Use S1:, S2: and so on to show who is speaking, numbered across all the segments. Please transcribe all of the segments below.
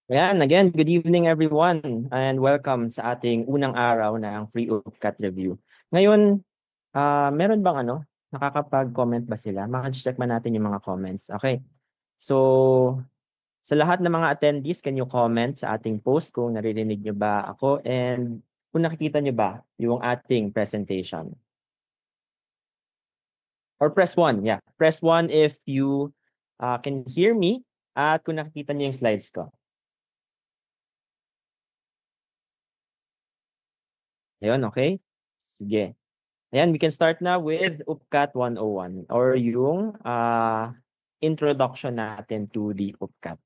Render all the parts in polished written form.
S1: Ayan, again, good evening everyone and welcome sa ating unang araw ng Free UPCAT Review. Ngayon, meron bang nakakapag-comment ba sila? Maka-check ba natin yung mga comments? Okay. So, sa lahat ng mga attendees, can you comment sa ating post kung naririnig nyo ba ako and kung nakikita nyo ba yung ating presentation? Or press 1, yeah. Press 1 if you can hear me at kung nakikita nyo yung slides ko. Ayun, okay? Sige. Ayan, we can start now with UPCAT 101 or yung introduction natin to the UPCAT.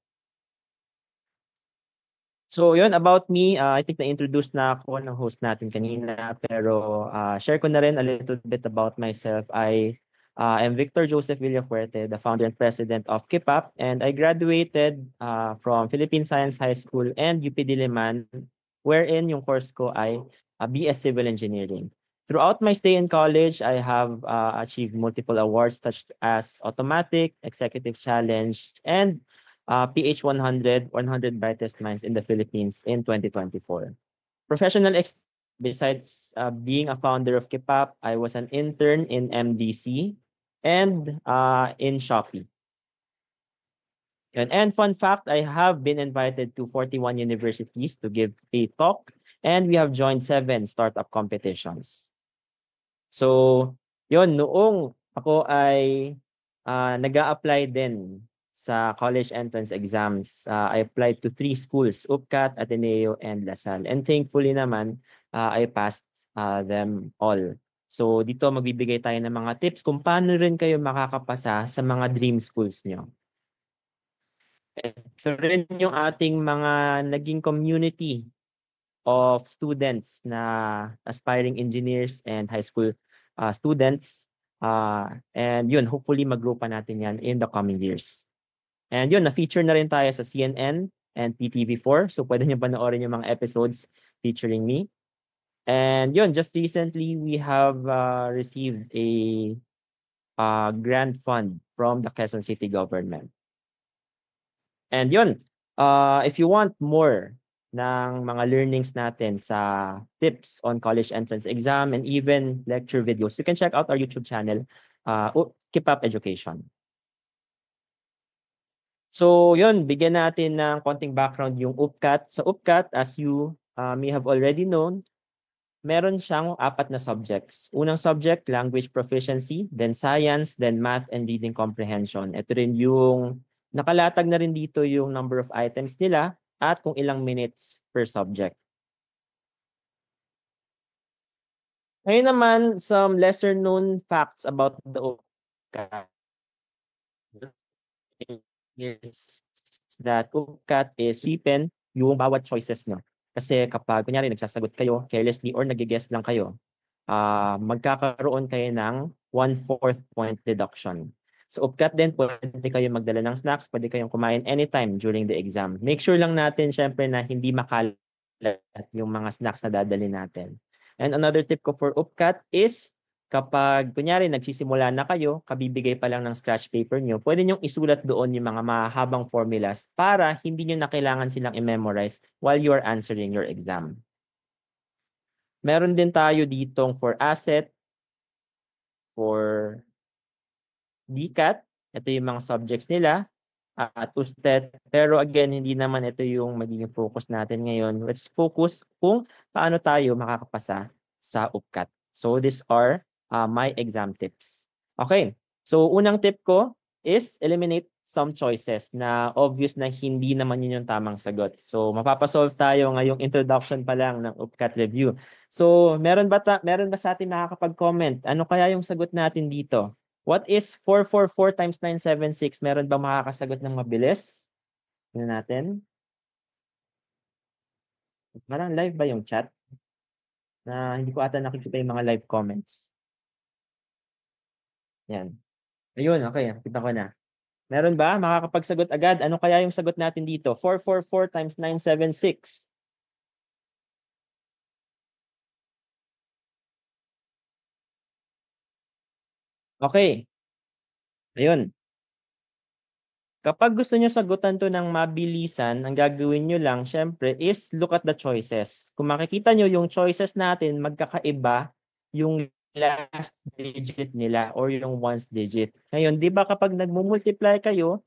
S1: So yun, about me, I think na-introduce na ako ng host natin kanina, pero share ko na rin a little bit about myself. I am Victor Joseph Villafuerte, the founder and president of KIPAP, and I graduated from Philippine Science High School and UP Diliman, wherein yung course ko ay BS Civil Engineering. Throughout my stay in college, I have achieved multiple awards such as Automatic, Executive Challenge, and PH 100, 100 Brightest Minds in the Philippines in 2024. Professional besides being a founder of Kipap, I was an intern in MDC and in Shopee. And fun fact, I have been invited to 41 universities to give a talk, and we have joined 7 startup competitions. So, yon noong ako ay nag-a-apply din sa college entrance exams, I applied to 3 schools, UPCAT, Ateneo, and LaSalle. And thankfully naman, I passed them all. So, dito magbibigay tayo ng mga tips kung paano rin kayo makakapasa sa mga dream schools nyo. Ito rin yung ating mga naging community of students na aspiring engineers and high school students. And yun, hopefully mag-grow pa natin yan in the coming years. And yun, na-feature na rin tayo sa CNN and PTV4. So pwede nyo panoorin yung mga episodes featuring me. And yun, just recently, we have received a grant fund from the Quezon City government. And yun, if you want more ng mga learnings natin sa tips on college entrance exam and even lecture videos, you can check out our YouTube channel, Keep Up Education. So yun, bigyan natin ng konting background yung UPCAT. Sa UPCAT, as you may have already known, meron siyang 4 na subjects. Unang subject, language proficiency, then science, then math and reading comprehension. Ito rin yung nakalatag na rin dito yung number of items nila at kung ilang minutes per subject. Ngayon naman, some lesser known facts about the UPCAT is that UPCAT is deepen yung bawat choices nyo. Kasi kapag kunyari nagsasagot kayo carelessly or nag-guess lang kayo, magkakaroon kayo ng 1/4 point deduction. So UPCAT din, pwede kayo magdala ng snacks, pwede kayong kumain anytime during the exam. Make sure lang natin syempre na hindi makalat yung mga snacks na dadali natin. And another tip ko for UPCAT is kapag kunyari nagsisimula na kayo, kabibigay pa lang ng scratch paper nyo, pwede nyong isulat doon yung mga mahabang formulas para hindi nyo na kailangan silang i-memorize while you are answering your exam. Meron din tayo ditong for asset, for DCAT, ito yung mga subjects nila, at USTET. Pero again, hindi naman ito yung magiging focus natin ngayon. Let's focus kung paano tayo makakapasa sa UPCAT. So these are my exam tips. Okay, so unang tip ko is eliminate some choices na obvious na hindi naman yun yung tamang sagot. So mapapasolve tayo ngayong introduction pa lang ng UPCAT review. So meron ba sa atin nakakapag-comment? Ano kaya yung sagot natin dito? What is 444 times 976? Meron ba makakasagot ng mabilis? Tingnan natin. Parang live ba yung chat? Na hindi ko ata nakikita yung mga live comments. Yan. Ayun, okay. Nakita ko na. Meron ba makakapagsagot agad? Ano kaya yung sagot natin dito? 444 times 976. Okay. Ayun. Kapag gusto nyo sagutan to ng mabilisan, ang gagawin nyo lang, syempre, is look at the choices. Kung makikita nyo yung choices natin, magkakaiba yung last digit nila or yung ones digit. Ngayon, di ba kapag nagmumultiply kayo,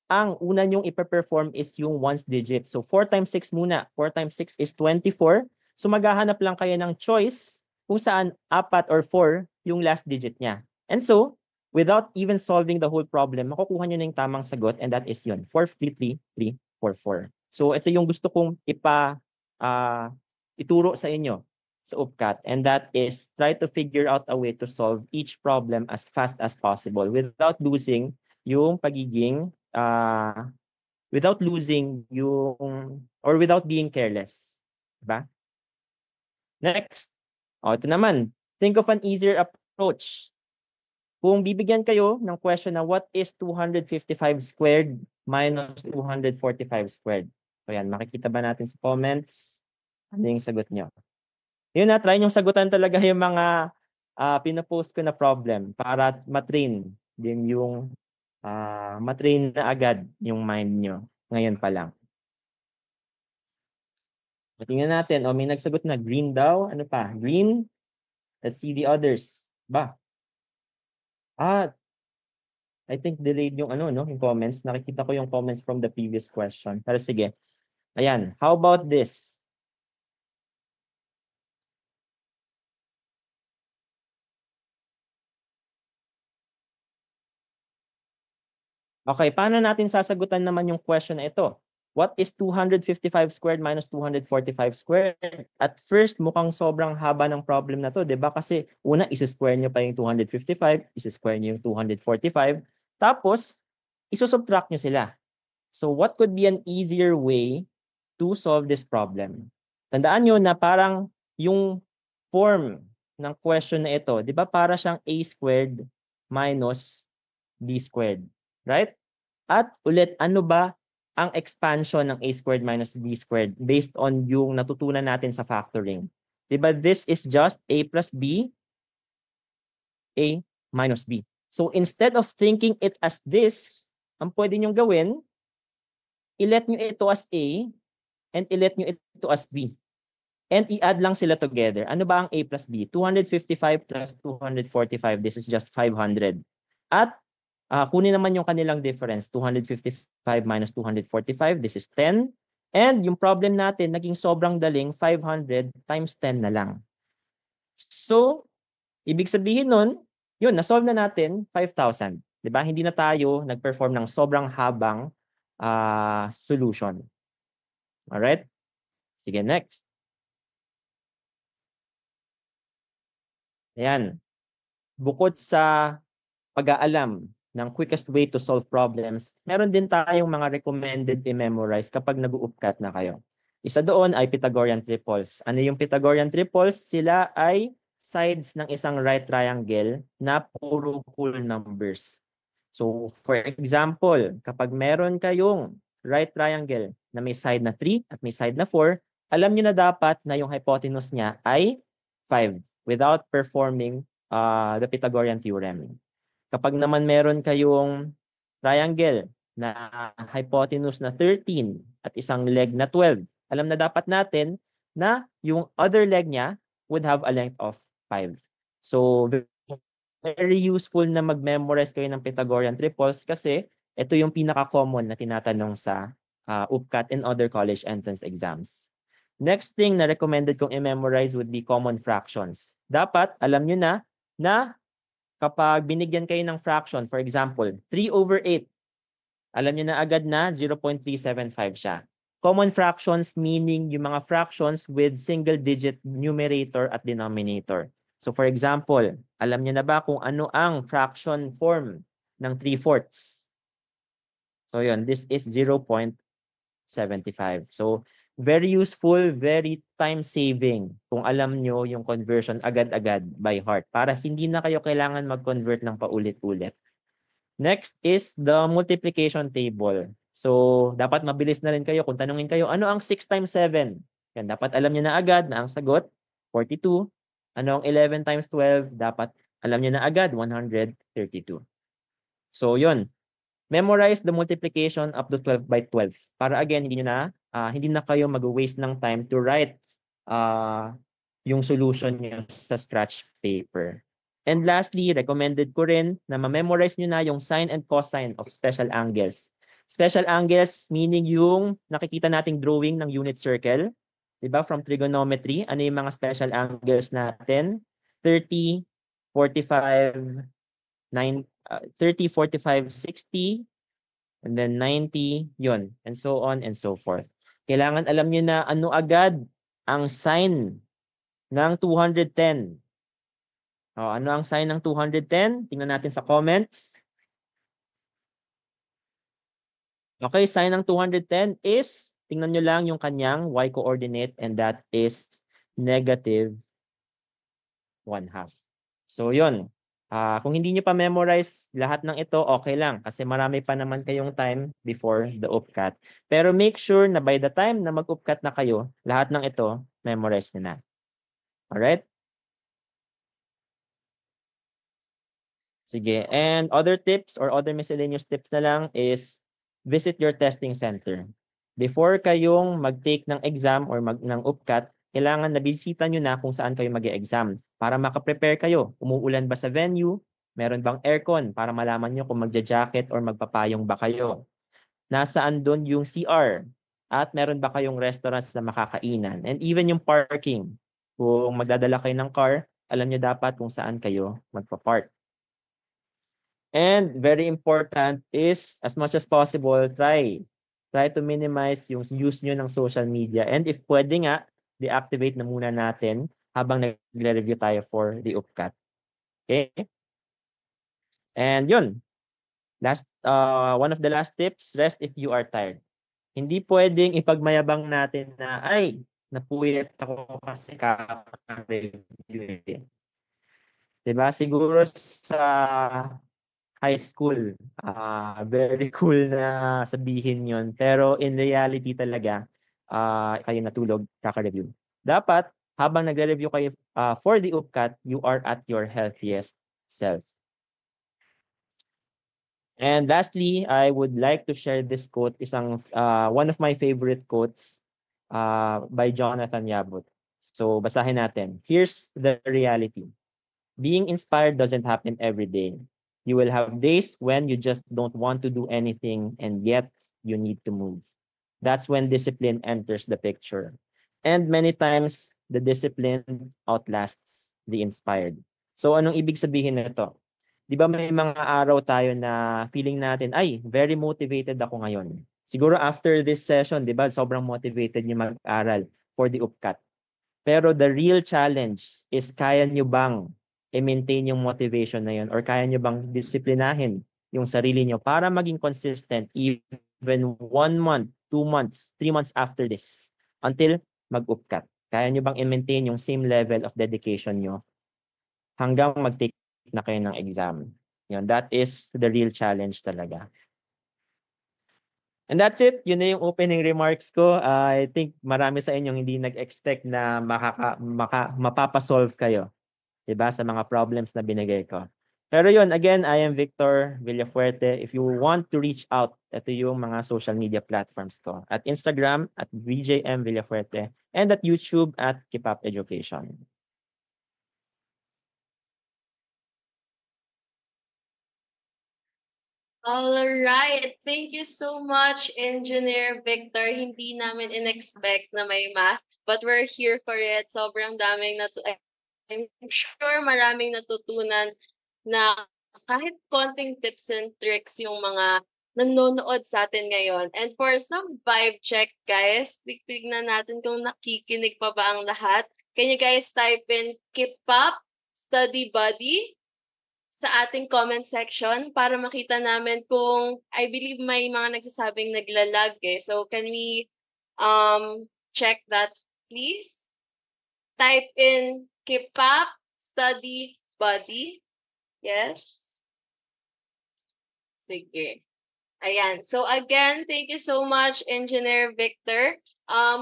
S1: ang una nyong ipe-perform is yung ones digit. So 4 times 6 muna. 4 times 6 is 24. So maghahanap lang kayo ng choice kung saan 4 or 4 yung last digit niya. And so, without even solving the whole problem, makukuha nyo na yung tamang sagot, and that is yun, 43344. So ito yung gusto kong ituro sa inyo sa UPCAT, and that is try to figure out a way to solve each problem as fast as possible without losing yung pagiging without losing yung or without being careless. Diba? Next. Ito naman. Think of an easier approach. Kung bibigyan kayo ng question na what is 255 squared minus 245 squared? So yan, makikita ba natin sa comments? Ano yung sagot nyo? Yun na, try yung sagutan talaga yung mga pinopost ko na problem para matrain din yung matrain na agad yung mind nyo ngayon pa lang. Tingnan natin. May nagsagot na green daw. Ano pa? Green. Let's see the others. I think delayed yung yung comments. Nakikita ko yung comments from the previous question. Pero sige. Ayan. How about this? Okay, paano natin sasagutan naman yung question na ito? What is 255 squared minus 245 squared? At first, mukhang sobrang haba ng problem na to, 'di ba? Kasi una, isi-square nyo pa yung 255, isi-square nyo yung 245, tapos isusubtract nyo sila. So what could be an easier way to solve this problem? Tandaan nyo na parang yung form ng question na ito, 'di ba? Para siyang a squared minus b squared, right? At ulit, ano ba ang expansion ng a squared minus b squared based on yung natutunan natin sa factoring? Diba this is just a plus b, a minus b. So instead of thinking it as this, ang pwede nyong gawin, i-let nyo ito as a and i-let nyo ito as b. And i-add lang sila together. Ano ba ang a plus b? 255 plus 245. This is just 500. At kunin naman yung kanilang difference. 255 minus 245. This is 10. And yung problem natin, naging sobrang daling 500 times 10 na lang. So, ibig sabihin nun, yun, nasolve na natin 5,000. Diba? Hindi na tayo nag-perform ng sobrang habang solution. Alright? Sige, next. Ayan. Bukod sa pag-aalam ng quickest way to solve problems, meron din tayong mga recommended i-memorize kapag nag-uupkat na kayo. Isa doon ay Pythagorean triples. Ano yung Pythagorean triples? Sila ay sides ng isang right triangle na puro whole numbers. So, for example, kapag meron kayong right triangle na may side na 3 at may side na 4, alam niyo na dapat na yung hypotenuse niya ay 5 without performing the Pythagorean theorem. Kapag naman meron kayong triangle na hypotenuse na 13 at isang leg na 12, alam na dapat natin na yung other leg niya would have a length of 5. So, very useful na mag-memorize kayo ng Pythagorean triples kasi ito yung pinaka-common na tinatanong sa UPCAT and other college entrance exams. Next thing na recommended kong i-memorize would be common fractions. Dapat alam nyo na kapag binigyan kayo ng fraction, for example, 3 over 8, alam nyo na agad na 0.375 siya. Common fractions meaning yung mga fractions with single-digit numerator at denominator. So for example, alam nyo na ba kung ano ang fraction form ng 3/4? So yun, this is 0.75. So very useful, very time-saving kung alam nyo yung conversion agad-agad by heart para hindi na kayo kailangan mag-convert ng paulit-ulit. Next is the multiplication table. So, dapat mabilis na rin kayo kung tanungin kayo, ano ang 6 times 7? Yan, dapat alam nyo na agad na ang sagot, 42. Ano ang 11 times 12? Dapat alam nyo na agad, 132. So, yun. Memorize the multiplication up to 12 by 12 para again hindi na kayo mag-waste ng time to write yung solution niyo sa scratch paper. And lastly, recommended ko rin na ma-memorize niyo na yung sine and cosine of special angles. Special angles meaning yung nakikita nating drawing ng unit circle, 'di ba? From trigonometry, ano yung mga special angles natin? 30, 45, 30, 45, 60, and then 90, yun, and so on and so forth. Kailangan alam niyo na ano agad ang sign ng 210. Ano ang sign ng 210? Tingnan natin sa comments. Okay, sign ng 210 is, tingnan nyo lang yung kanyang y coordinate, and that is negative 1/2. So yun. Kung hindi nyo pa memorize lahat ng ito, okay lang. Kasi marami pa naman kayong time before the UPCAT. Pero make sure na by the time na mag-UPCAT na kayo, lahat ng ito, memorize nyo na. Alright? Sige. And other tips or other miscellaneous tips na lang is visit your testing center. Before kayong mag-take ng exam or ng UPCAT, kailangan na bisita nyo na kung saan kayo mag-e-exam para makaprepare kayo. Umuulan ba sa venue? Meron bang aircon para malaman nyo kung magja-jacket or magpapayong ba kayo? Nasaan doon yung CR? At meron ba kayong restaurants na makakainan? And even yung parking. Kung magdadala kayo ng car, alam nyo dapat kung saan kayo magpa-park. And very important is, as much as possible, try to minimize yung use nyo ng social media. And if pwede nga, deactivate na muna natin habang nagre-review tayo for the UPCAT. Okay? And yun. One of the last tips, rest if you are tired. Hindi pwedeng ipagmayabang natin na, ay, napuyat ako kasi kaka-review. Diba? Siguro sa high school, very cool na sabihin yon. Pero in reality talaga, kayo natulog, kaka-review. Dapat, habang nagre-review kayo for the UPCAT, you are at your healthiest self. And lastly, I would like to share this quote, one of my favorite quotes by Jonathan Yabut. So, basahin natin. Here's the reality. Being inspired doesn't happen every day. You will have days when you just don't want to do anything and yet you need to move. That's when discipline enters the picture. And many times, the discipline outlasts the inspired. So anong ibig sabihin nito? 'Di ba may mga araw tayo na feeling natin, ay, very motivated ako ngayon. Siguro after this session, 'di ba, sobrang motivated niyo mag-aral for the UPCAT. Pero the real challenge is kaya niyo bang i-maintain yung motivation na yun or kaya nyo bang disiplinahin yung sarili nyo para maging consistent even 1 month, 2 months, 3 months after this until mag-UPCAT. Kaya nyo bang i-maintain yung same level of dedication nyo hanggang mag-take na kayo ng exam. Yun, that is the real challenge talaga. And that's it. Yun na yung opening remarks ko. I think marami sa inyong hindi nag-expect na mapapasolve kayo, diba, sa mga problems na binigay ko. Pero yun, again, I am Victor Villafuerte. If you want to reach out, ito yung mga social media platforms ko. At Instagram, at VJM Villafuerte. And at YouTube, at Keep Up Education.
S2: All right. Thank you so much, Engineer Victor. Hindi namin in-expect na may math, but we're here for it. Sobrang daming I'm sure maraming natutunan na kahit konting tips and tricks yung mga nanonood sa atin ngayon. And for some vibe check, guys, tignan natin kung nakikinig pa ba ang lahat. Can you guys type in Keep Up Study Buddy sa ating comment section para makita namin kung, I believe may mga nagsasabing naglalag eh. So can we check that please? Type in Keep Up Study Buddy. Yes? Sige. Ayan. So again, thank you so much, Engineer Victor.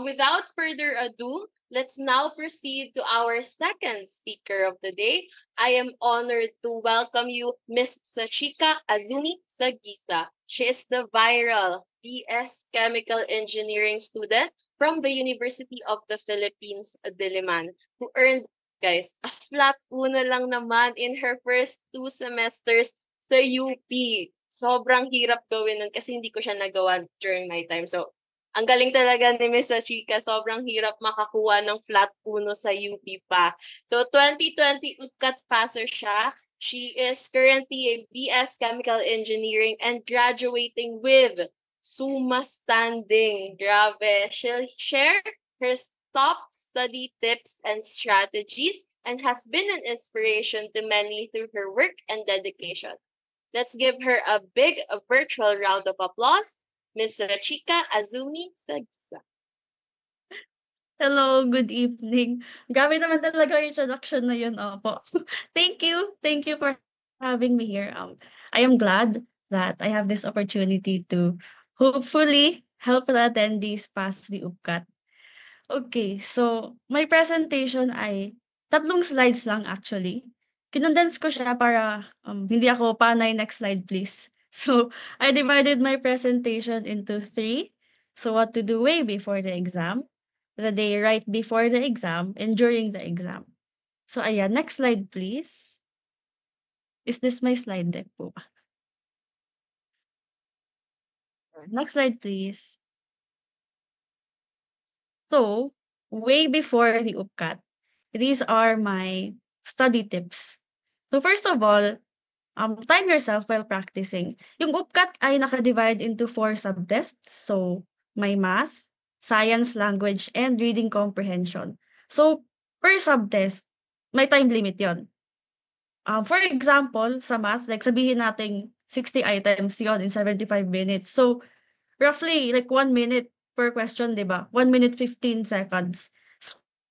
S2: Without further ado, let's now proceed to our second speaker of the day. I am honored to welcome you, Miss Sachika Azumi Sagisa. She is the viral BS Chemical Engineering student from the University of the Philippines, Diliman, who earned, guys, a flat uno lang naman in her first 2 semesters sa UP. Sobrang hirap gawin nun kasi hindi ko siya nagawa during my time. So, ang galing talaga ni Miss Ashika. Sobrang hirap makakuha ng flat uno sa UP pa. So, 2020 UTCAT passer siya. She is currently a BS Chemical Engineering and graduating with Summa Standing. Grabe. She'll share her top study tips and strategies and has been an inspiration to many through her work and dedication. Let's give her a big virtual round of applause. Miss Chika Azumi Sagisa.
S3: Hello, good evening. Grabe naman talaga yung introduction na yun, opo. Thank you. Thank you for having me here. I am glad that I have this opportunity to hopefully help the attendees pass the UPCAT. Okay, so my presentation ay 3 slides lang actually. Kinondense ko siya para hindi ako panay. Next slide, please. So I divided my presentation into 3. So what to do way before the exam, the day right before the exam, and during the exam. So ayan, next slide, please. Is this my slide deck po ba? Next slide, please. So, way before the UPCAT, these are my study tips. So first of all, time yourself while practicing. Yung UPCAT ay naka-divide into 4 subtests. So, may math, science, language, and reading comprehension. So, per subtest, may time limit yon. For example, sa math, like sabihin natin 60 items yon in 75 minutes. So, roughly like 1 minute per question, 'di ba? 1 minute 15 seconds.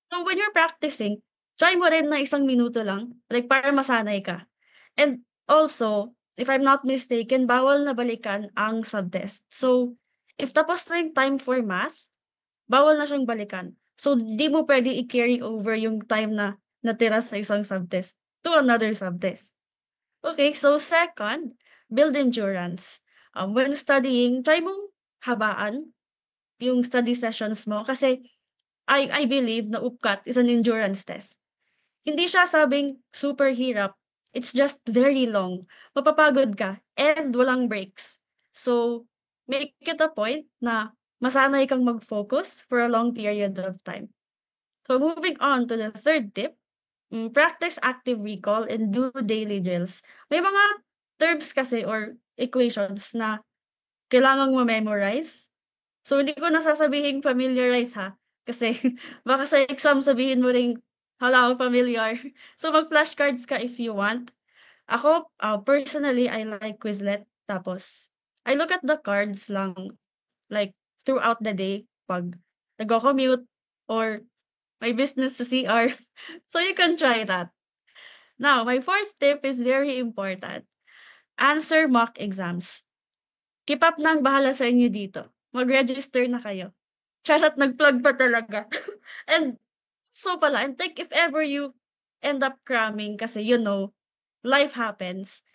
S3: So when you're practicing, try mo rin na 1 minuto lang, like para masanay ka. And also, if I'm not mistaken, bawal na balikan ang subtest. So, if tapos na yung time for math, bawal na siyang balikan. So, di mo pwede i-carry over yung time na natira sa isang subtest to another subtest. Okay, so second, build endurance. When studying, try mong habaan yung study sessions mo kasi I believe na UPCAT is an endurance test. Hindi siya sabing super hirap. It's just very long. Mapapagod ka and walang breaks. So, make it a point na masanay kang mag-focus for a long period of time. So, moving on to the third tip, practice active recall and do daily drills. May mga terms kasi or equations na kailangang mo-memorize. So, hindi ko na sasabihing familiarize ha, kasi baka sa exam sabihin mo ring, "Hala, familiar." So, mag-flashcards ka if you want. Ako, personally, I like Quizlet. Tapos, I look at the cards lang, like, throughout the day 'pag nagko-commute or may business sa CR. So, you can try that. Now, my fourth tip is very important. Answer mock exams. Keep up na ang bahala sa inyo dito. Mag-register na kayo. Charot, nag-plug pa talaga. And so pala, and like if ever you end up cramming kasi life happens,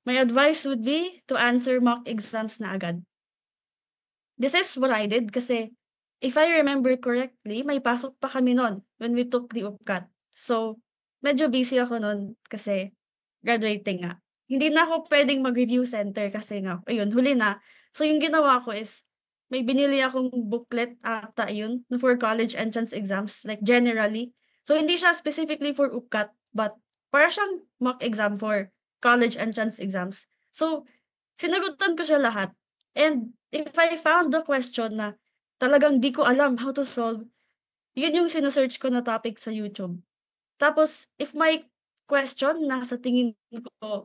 S3: my advice would be to answer mock exams na agad. This is what I did kasi if I remember correctly, may pasok pa kami nun when we took the UPCAT. So, medyo busy ako nun kasi graduating nga. Hindi na ako pwedeng mag-review center kasi nga, ayun, huli na. So, yung ginawa ko is, may binili akong booklet ata yun for college entrance exams, like generally. So, hindi siya specifically for UPCAT, but para siyang mock exam for college entrance exams. So, sinagutan ko siya lahat. And if I found the question na talagang di ko alam how to solve, yun yung sine-search ko na topic sa YouTube. Tapos if my question na sa tingin ko,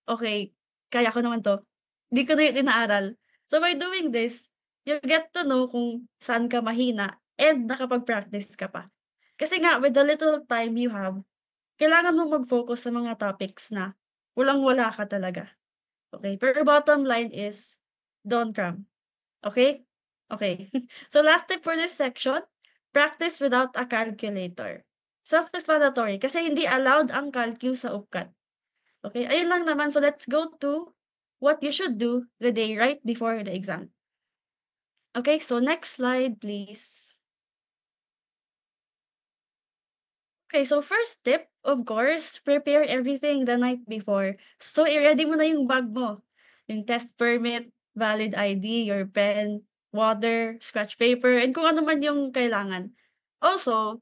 S3: "Okey, kaya ko naman 'to," di ko na yun inaaral. So by doing this, you get to know kung saan ka mahina and nakapag-practice ka pa. Kasi nga with the little time you have, kailangan mong mag-focus sa mga topics na walang-wala ka talaga. Okay, pero bottom line is, don't cram. Okay? Okay. So last tip for this section, practice without a calculator. Self-explanatory kasi hindi allowed ang calcu sa UPCAT. Okay, ayun lang naman. So let's go to what you should do the day right before the exam. Okay, so next slide, please. Okay, so first tip, of course, prepare everything the night before. So i-ready mo na yung bag mo. Yung test permit, valid ID, your pen, water, scratch paper, and kung ano man yung kailangan. Also,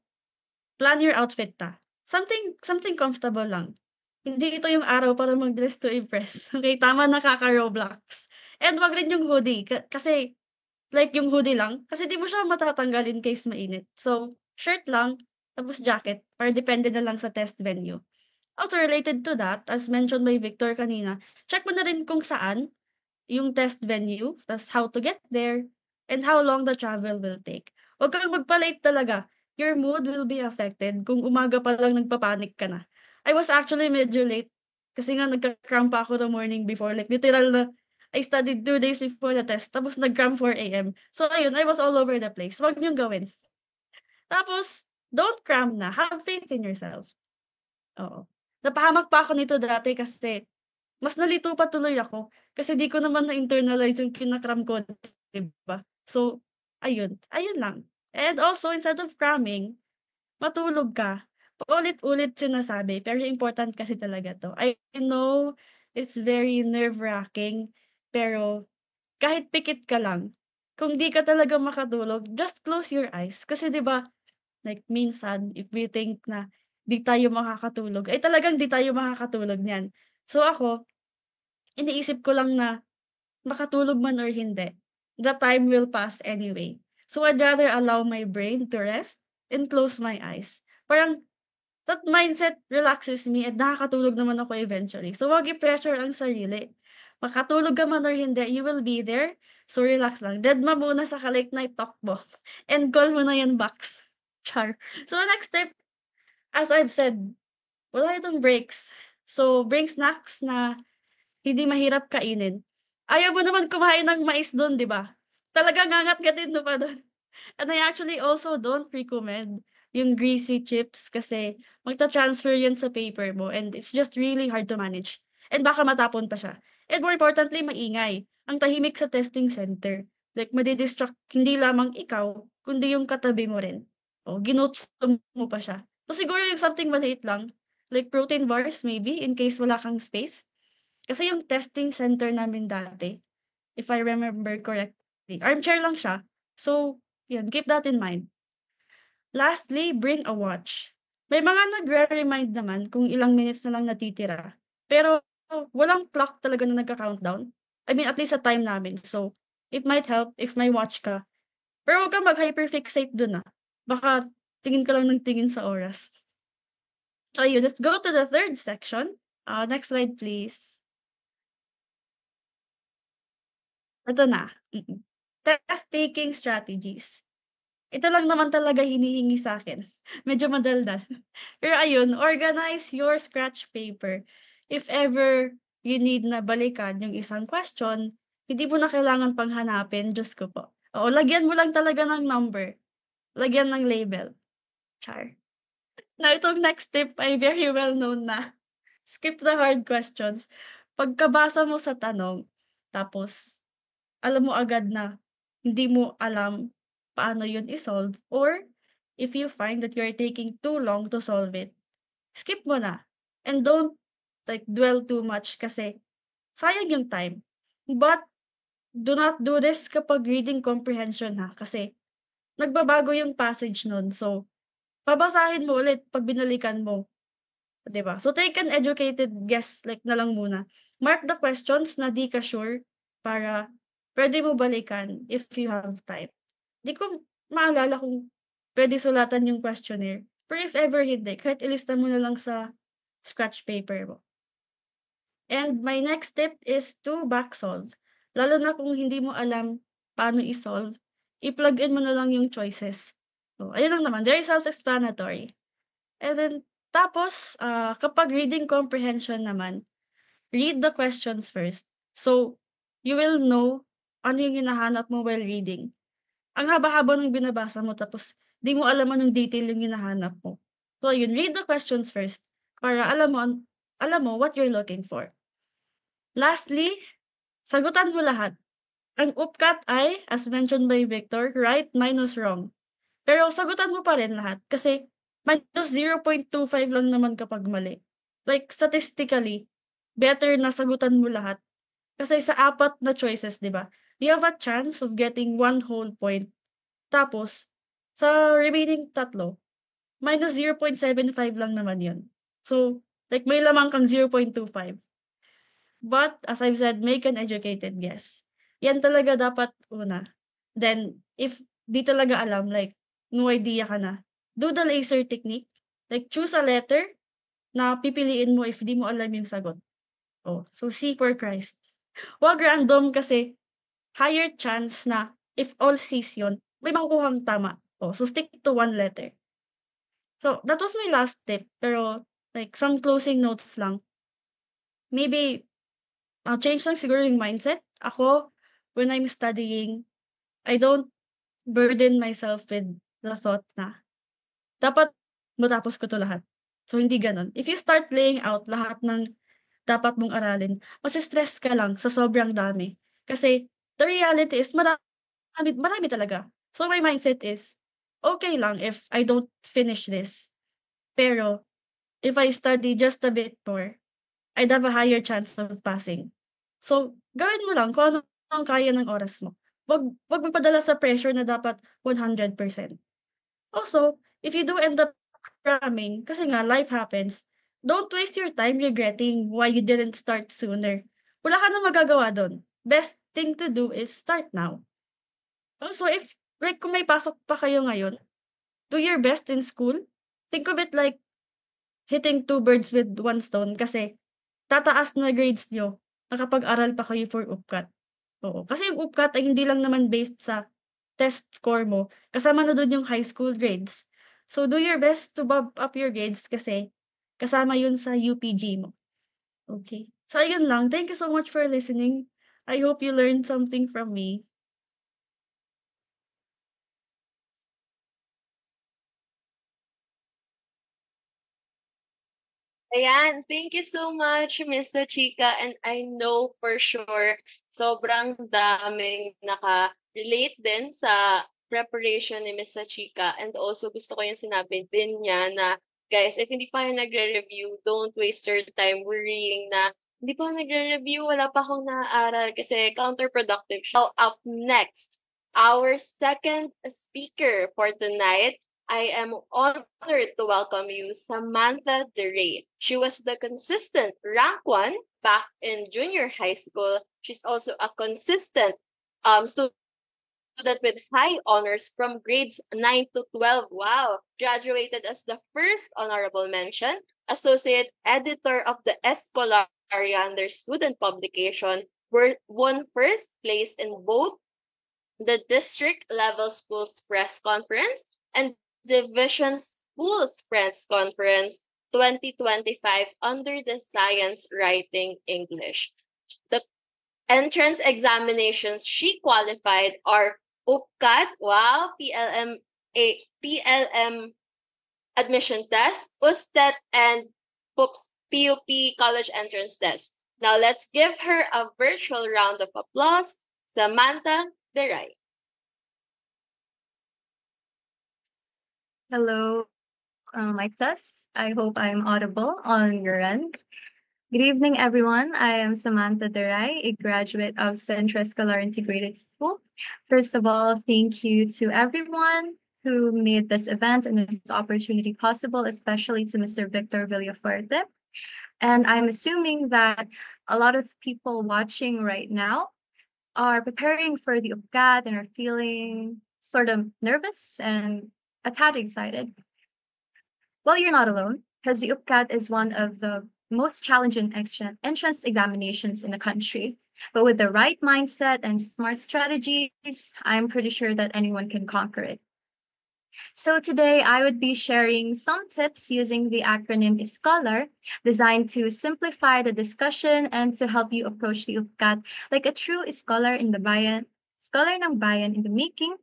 S3: plan your outfit ta. Something comfortable lang. Hindi ito yung araw para mag-dress to impress. Okay, tama na kaka-Roblox. And wag rin yung hoodie kasi like yung hoodie lang kasi di mo siya matatanggal in case mainit. So, shirt lang tapos jacket para depende na lang sa test venue. Also related to that, as mentioned by Victor kanina, check mo na rin kung saan yung test venue, tas how to get there, and how long the travel will take. Huwag kang magpa-late talaga. Your mood will be affected kung umaga pa lang nagpapanik ka na. I was actually medyo late kasi nga nagka-cram pa ako the morning before. Like literal na I studied 2 days before the test tapos nag-cram 4 AM. So ayun, I was all over the place. Huwag niyong gawin. Tapos, don't cram na. Have faith in yourself. Oo. Napahamak pa ako nito dati kasi mas nalito pa tuloy ako kasi di ko naman na-internalize yung kinakram ko, 'di ba? So, ayun lang. And also instead of cramming, matulog ka. Paulit-ulit sinasabi pero important kasi talaga 'to. I know it's very nerve-wracking pero kahit pikit ka lang, kung di ka talaga makatulog, just close your eyes. Kasi 'di ba, like minsan if we think na di tayo makakatulog, ay talagang di tayo makakatulog niyan. So ako, iniisip ko lang na makatulog man or hindi, the time will pass anyway. So I'd rather allow my brain to rest and close my eyes. Parang that mindset relaxes me at nakakatulog naman ako eventually. So wag i-pressure ang sarili. Makatulog ka man or hindi, you will be there. So relax lang. Dedma muna sa ka-late night talk mo. And call mo na yan box. Char. So next tip, as I've said, wala itong breaks. So bring snacks na hindi mahirap kainin. Ayaw mo naman kumain ng mais dun, 'di ba? Talagang ngangat-ngatin mo pa dun. And I actually also don't recommend yung greasy chips kasi magta-transfer yan sa paper mo and it's just really hard to manage. And baka matapon pa siya. And more importantly, maingay. Ang tahimik sa testing center. Like, madi-distract hindi lamang ikaw, kundi yung katabi mo rin. O, ginutom mo pa siya. So, siguro yung something maliit lang, like protein bars maybe, in case wala kang space. Kasi yung testing center namin dati, if I remember correctly, armchair lang siya. So, yun, keep that in mind. Lastly, bring a watch. May mga nagre-remind naman kung ilang minutes na lang natitira. Pero walang clock talaga na nagka-countdown. I mean, at least sa time namin. So, it might help if may watch ka. Pero huwag kang mag-hyperfixate dun ah. Baka tingin ka lang ng tingin sa oras. So, yun, let's go to the third section. Next slide, please. Ito na. Test-taking strategies. Ito lang naman talaga hinihingi sa'kin. Medyo madaldal. Pero ayun, organize your scratch paper. If ever you need na balikan yung isang question, hindi mo na kailangan pang hanapin, Diyos ko po. Oo, lagyan mo lang talaga ng number. Lagyan ng label. Char. Now, itong next tip ay very well known na. Skip the hard questions. Pagkabasa mo sa tanong, tapos alam mo agad na hindi mo alam paano yun i-solve or if you find that you're taking too long to solve it, skip mo na. And don't like dwell too much kasi sayang yung time. But do not do this kapag reading comprehension ha kasi nagbabago yung passage nun. So, babasahin mo ulit pag binalikan mo. 'Di ba? So, take an educated guess like na lang muna. Mark the questions na di ka sure para pwede mo balikan if you have time. Di ko maalala kung pwede sulatan yung questionnaire. Pero if ever hindi, kahit ilista mo na lang sa scratch paper mo. And my next tip is to back solve. Lalo na kung hindi mo alam paano i-solve, i-plug in mo na lang yung choices. So, ayun lang naman, very self-explanatory. And then, tapos, kapag reading comprehension naman, read the questions first. So, you will know ano yung hinahanap mo while reading. Ang haba-haba ng binabasa mo tapos di mo alam anong detail yung hinahanap mo. So yun, read the questions first para alam mo what you're looking for. Lastly, sagutan mo lahat. Ang UPCAT ay, as mentioned by Victor, right minus wrong. Pero sagutan mo pa rin lahat kasi minus 0.25 lang naman kapag mali. Like, statistically, better na sagutan mo lahat. Kasi sa 4 na choices, di ba? You have a chance of getting 1 whole point. Tapos, sa remaining 3, minus 0.75 lang naman yun. So, like, may lamang kang 0.25. But, as I've said, make an educated guess. Yan talaga dapat una. Then, if di talaga alam, like, no idea ka na, do the laser technique. Like, choose a letter na pipiliin mo if di mo alam yung sagot. Oh, so C for Christ. Wag random kasi higher chance na if all C's yun, may makukuhang tama. Oh, so stick to one letter. So, that was my last tip. Pero, like, some closing notes lang. Maybe, change lang siguro yung mindset. Ako, when I'm studying, I don't burden myself with the thought na dapat matapos ko 'to lahat. So, hindi gano'n. If you start laying out lahat ng dapat mong aralin, mase-stress ka lang sa sobrang dami. Kasi the reality is marami talaga. So, my mindset is, okay lang if I don't finish this. Pero if I study just a bit more, I'd have a higher chance of passing. So, gawin mo lang kung ano ang kaya ng oras mo. Wag magpadala sa pressure na dapat 100%. Also, if you do end up cramming, kasi nga life happens, don't waste your time regretting why you didn't start sooner. Wala ka na magagawa dun. Best thing to do is start now. Also, if like kung may pasok pa kayo ngayon, do your best in school. Think of it like hitting 2 birds with 1 stone kasi tataas na grades niyo nakapag-aral pa kayo for UPCAT. Oo, kasi yung UPCAT ay hindi lang naman based sa test score mo, kasama na dun yung high school grades. So, do your best to bump up your grades kasi kasama yun sa UPG mo. Okay. So, ayun lang. Thank you so much for listening. I hope you learned something from me.
S2: Ayan, thank you so much, Miss Chika. And I know for sure, sobrang daming naka-relate din sa preparation ni Miss Chika. And also, gusto ko yung sinabi din niya na, guys, if hindi pa kayo nagre-review, don't waste your time worrying na, hindi pa ako nagre-review, wala pa akong naaaral kasi counterproductive. So, up next, our second speaker for tonight, I am honored to welcome you, Samantha DeRay. She was the consistent rank 1 back in junior high school. She's also a consistent student with high honors from grades 9 to 12. Wow! Graduated as the first honorable mention, associate editor of the Escolaria, their student publication, won first place in both the district level schools press conference and Division Schools Press Conference 2025 under the Science Writing English. The entrance examinations she qualified are UPCAT, wow, PLM admission test, USTET, and PUP college entrance test. Now let's give her a virtual round of applause. Samantha DeRay.
S4: Hello, mic test. I hope I'm audible on your end. Good evening, everyone. I am Samantha Deray, a graduate of Central Escolar Integrated School. First of all, thank you to everyone who made this event and this opportunity possible, especially to Mr. Victor Villafuerte. And I'm assuming that a lot of people watching right now are preparing for the UPCAT and are feeling sort of nervous and a tad excited. Well, you're not alone, because the UPCAT is one of the most challenging entrance examinations in the country. But with the right mindset and smart strategies, I'm pretty sure that anyone can conquer it. So today I would be sharing some tips using the acronym Scholar, designed to simplify the discussion and to help you approach the UPCAT like a true scholar in the bayan, scholar ng bayan in the making.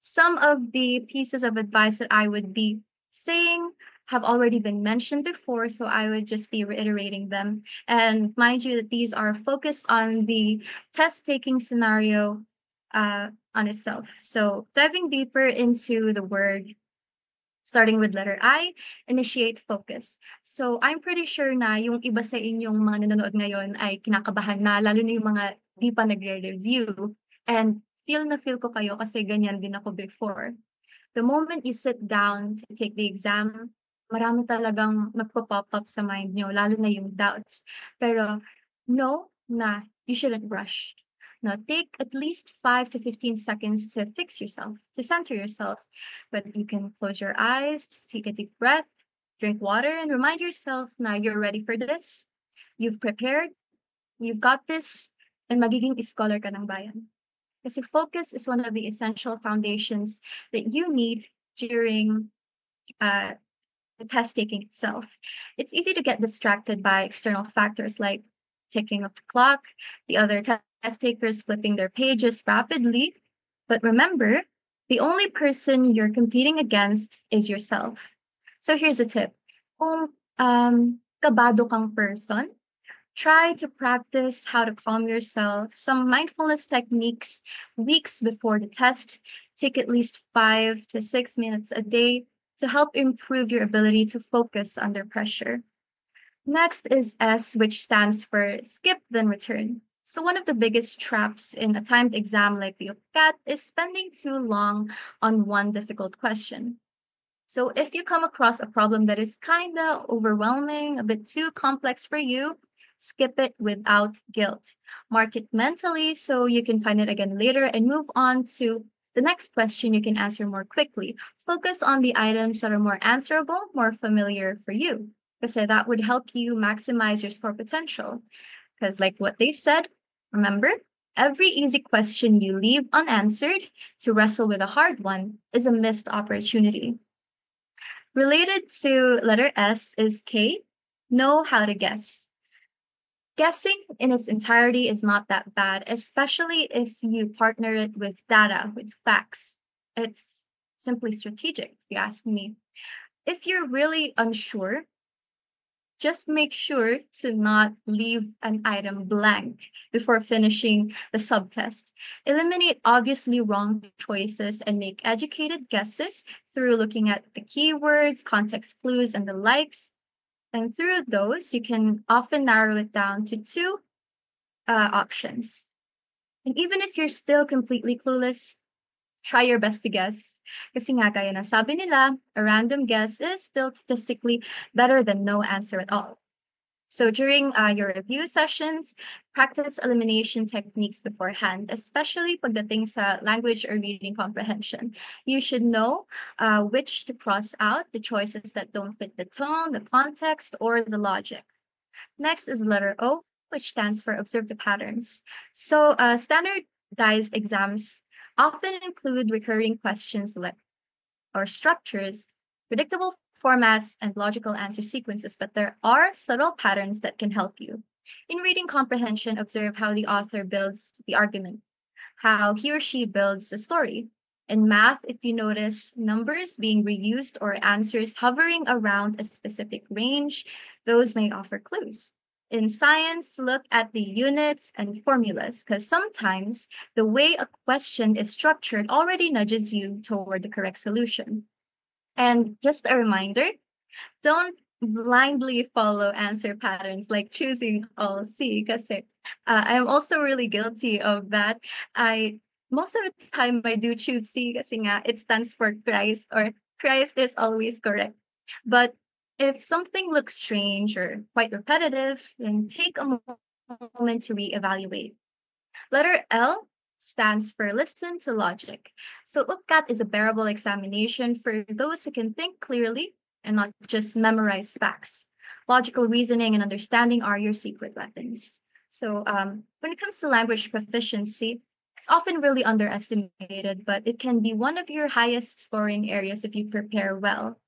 S4: Some of the pieces of advice that I would be saying have already been mentioned before, so I would just be reiterating them. And mind you that these are focused on the test taking scenario on itself. So diving deeper into the word, starting with letter I, initiate focus. So I'm pretty sure na yung iba sa inyong mga nanonood ngayon ay kinakabahan na, lalo na yung mga di pa nagre-review. And feel na feel ko kayo kasi ganyan din ako before. The moment you sit down to take the exam, marami talagang magpo-pop up sa mind nyo, lalo na yung doubts. Pero know na you shouldn't rush. Now, take at least 5 to 15 seconds to fix yourself, to center yourself. But you can close your eyes, take a deep breath, drink water, and remind yourself na you're ready for this. You've prepared, you've got this, and magiging scholar ka ng bayan. Kasi focus is one of the essential foundations that you need during the test taking itself. It's easy to get distracted by external factors like ticking of the clock, the other test takers flipping their pages rapidly. But remember, the only person you're competing against is yourself. So here's a tip. Kung kabado kang person, try to practice how to calm yourself. Some mindfulness techniques weeks before the test. Take at least 5 to 6 minutes a day to help improve your ability to focus under pressure. Next is S, which stands for skip then return. So one of the biggest traps in a timed exam like the UPCAT is spending too long on one difficult question. So if you come across a problem that is kind of overwhelming, a bit too complex for you, skip it without guilt. Mark it mentally so you can find it again later and move on to the next question you can answer more quickly. Focus on the items that are more answerable, more familiar for you, because that would help you maximize your score potential. Because like what they said, remember, every easy question you leave unanswered to wrestle with a hard one is a missed opportunity. Related to letter S is K, know how to guess. Guessing in its entirety is not that bad, especially if you partner it with data, with facts. It's simply strategic, if you ask me. If you're really unsure, just make sure to not leave an item blank before finishing the subtest. Eliminate obviously wrong choices and make educated guesses through looking at the keywords, context clues, and the likes. And through those, you can often narrow it down to two options. And even if you're still completely clueless, try your best to guess. Kasi nga gaya na sabi nila, a random guess is still statistically better than no answer at all. So during your review sessions, practice elimination techniques beforehand, especially pagdating sa language or reading comprehension. You should know which to cross out, the choices that don't fit the tone, the context, or the logic. Next is letter O, which stands for observe the patterns. So standardized exams often include recurring questions or structures, predictable formats, and logical answer sequences, but there are subtle patterns that can help you. In reading comprehension, observe how the author builds the argument, how he or she builds a story. In math, if you notice numbers being reused or answers hovering around a specific range, those may offer clues. In science, look at the units and formulas, because sometimes the way a question is structured already nudges you toward the correct solution. And just a reminder, don't blindly follow answer patterns like choosing all C, kasi I'm also really guilty of that. Most of the time I do choose C kasi nga it stands for Christ, or Christ is always correct. But if something looks strange or quite repetitive, then take a moment to reevaluate. Letter L stands for listen to logic. So UPCAT is a bearable examination for those who can think clearly and not just memorize facts. Logical reasoning and understanding are your secret weapons. So when it comes to language proficiency, it's often really underestimated, but it can be one of your highest scoring areas if you prepare well.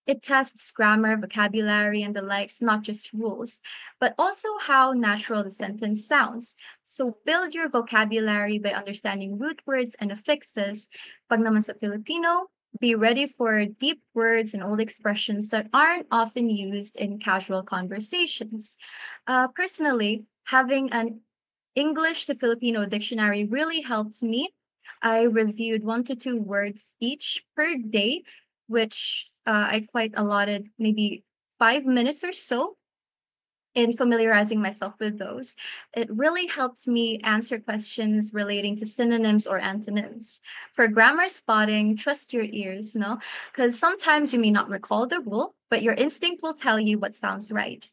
S4: It tests grammar, vocabulary, and the likes, not just rules, but also how natural the sentence sounds. So build your vocabulary by understanding root words and affixes. Pag naman sa Filipino, be ready for deep words and old expressions that aren't often used in casual conversations. Personally, having an English to Filipino dictionary really helped me. I reviewed 1 to 2 words each per day, which I quite allotted maybe 5 minutes or so in familiarizing myself with those. It really helped me answer questions relating to synonyms or antonyms. For grammar spotting, trust your ears, no? Because sometimes you may not recall the rule, but your instinct will tell you what sounds right.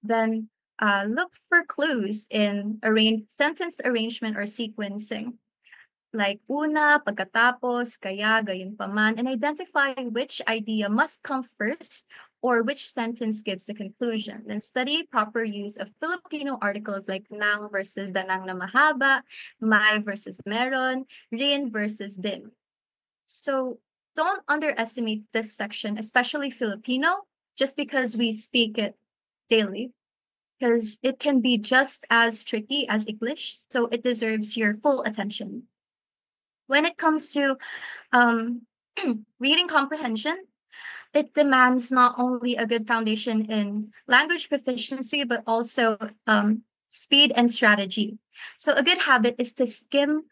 S4: Then look for clues in sentence arrangement or sequencing, like una, pagkatapos, kaya, gayunpaman, and identify which idea must come first or which sentence gives the conclusion. Then study proper use of Filipino articles like nang versus danang na mahaba, may versus meron, rin versus din. So don't underestimate this section, especially Filipino, just because we speak it daily, because it can be just as tricky as English, so it deserves your full attention. When it comes to um, reading comprehension, it demands not only a good foundation in language proficiency, but also speed and strategy. So, a good habit is to skim